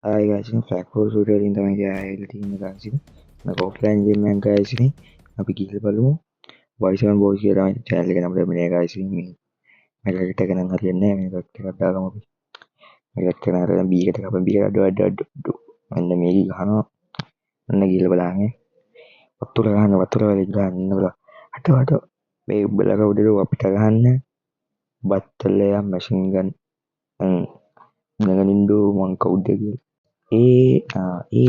Hi guys, ini Flagpole sudah තමයි ගෑවිලා තියෙන guys ඉතින් මම offline game එකක් guys ඉතින් අපි ගිහලා බලමු voice on voice කියලා තමයි channel එක නම දෙන්නේ guys ඉතින් මේ මැලකට එක නම් හරියන්නේ නැහැ මේකට එකක් දාගමු අපි මැලකට කරන අර B එකට අපෙන් B එකට අඩ මෙන්න මේක ගහනවා ඔන්න ගිහලා බලන්න වතුර වලින් ගන්න බලා අට මේ උඹලා කවුද අපිට ගහන්න බත්තලයා මැෂින් ගන් නගනින්ඩු මං කවුද කියලා ඒ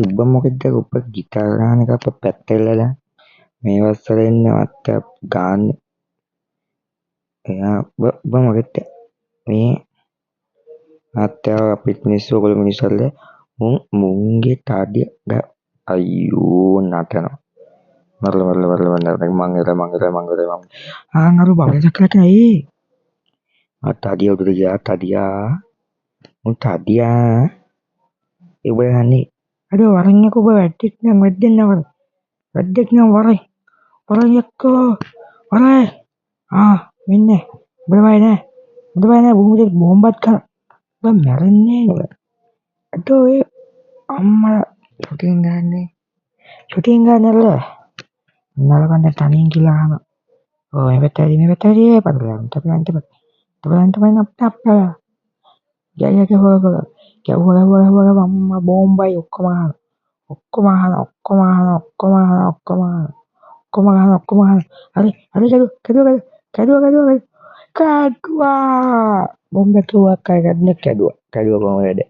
උඹ මොකද උඹ ගිටාර ගහන එක අප පැත්තෙල්ලලා මේ වස්සර එන්න මත්ත ගාන්න එයා උඹ මොකද මේ අත්තයා අපිට මිනිස්සු ඔයගොල්ලෝ මිනිස්සුල්ල මුන්ගේ තාඩිය අයියෝ නටනවා මරල අරු බබලක් කලකයි තාඩිය උඩට ගියා තාඩියා ඉබහන්නේ අද වරන්නක ඔබ වැට්ටෙක් නම් වැද්දෙන්නවල වැද්දෙක් නම් වරයි එක්කෝ වරයි මෙන්න උඹලමයි නෑ භූමියට බෝම්බත් කරන ඔබ මැරෙන්නේ නේද අද ඔය අම්මලා ෂුටින් ගන්නල්ල නලකන්න තනින් කියලා අහන ඔය මේ පැත්තේ පදලන්ට අප්පා ගැව්වා අම්මා බෝම්බයි ඔක්කොම ගහන හරි කැඩුවා බෝම්බයක් කිව්වක් අය ගන්න කැඩුවා කොහොම වැඩ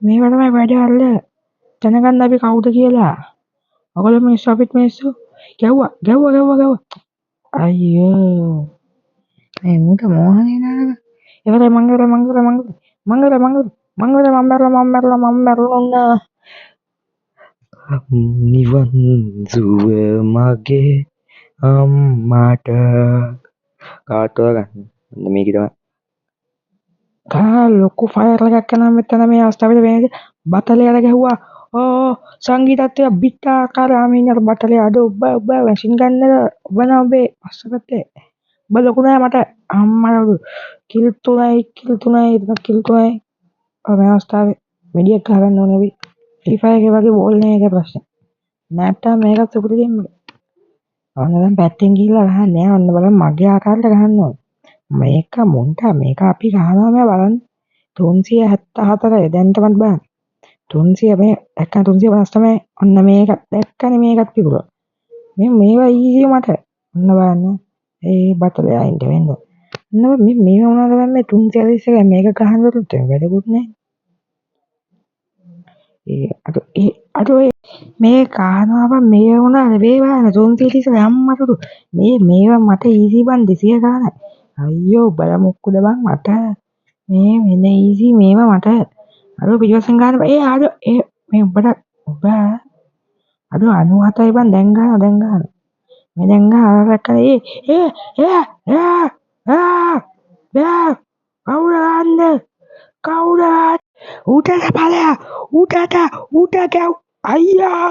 මේවා තමයි වැඩ අල්ල දැනගන්න අපි කවුද කියලා ඔයගොල්ලෝ මිනිස්සු අපිත් මිනිස්සු ගැව්වා අයියෝ මේ මුට මෝහනේ නාන ඉවරයි මංගල නිවන් සුව මගේ අම්මට කාටුව ගන්න මේක තමයි ලොකු ෆයර් එකක් යනවා මෙතන මේ අවස්ථාවේ වෙන්නේ බතලයට ගැහුවා සංගීතත්වය බිත්තාකාරාමීනර බටලේ අද ඔබ මැෂින් ගන්නද ඔබ නම් ඔබේ පස්සපැත්තේ ඔබ ලොකු නෑ මට අම්මලු කිල් තුනයි මේ අවස්ථාවේ වෙඩියක් ගහගන්න ඕනේ අපි ෆ්‍රී ෆයර් එකේ වගේ බෝල් නෑ ඒක ප්‍රශ්නේ නැත්තම් මේකත් සුපුරු ගේම් එක ඔන්න දැන් පැත්තෙන් ගිහිල්ලා ගහන්නේ ඔන්න බලන්න මගේ ආකාරයට ගහන්න ඕනේ මේක අපි ගහනවා මේ බලන්න 374 දැන්ටමත් බලන්න 300 මේ දැක්කම 359 ඔන්න මේක දැක්කනේ මේකත් පිපුරුවා මේවා ඊසි මට ඔන්න බලන්න ඒ බතලේ අයින්ට වෙන්න ඔන්න මේ වුණාද මේ 331 මේක ගහනකොට වැඩකුත් නැහැ අර මේ කානවා මේ වුණාද වේවාන 331 අම්මටු මේවා මට ඊසි බන් 200 ගානයි අයියෝ බල මොක්කුද බං මට මේ වෙන ඊසි මේවා මට අර පිටිපස්සෙන් ගන්න අර මේ ඔබ අද 97යි බං දැන් ගන්න මේ දැන් කවුද ඌට ඵලයා ඌට ගැව් අයියා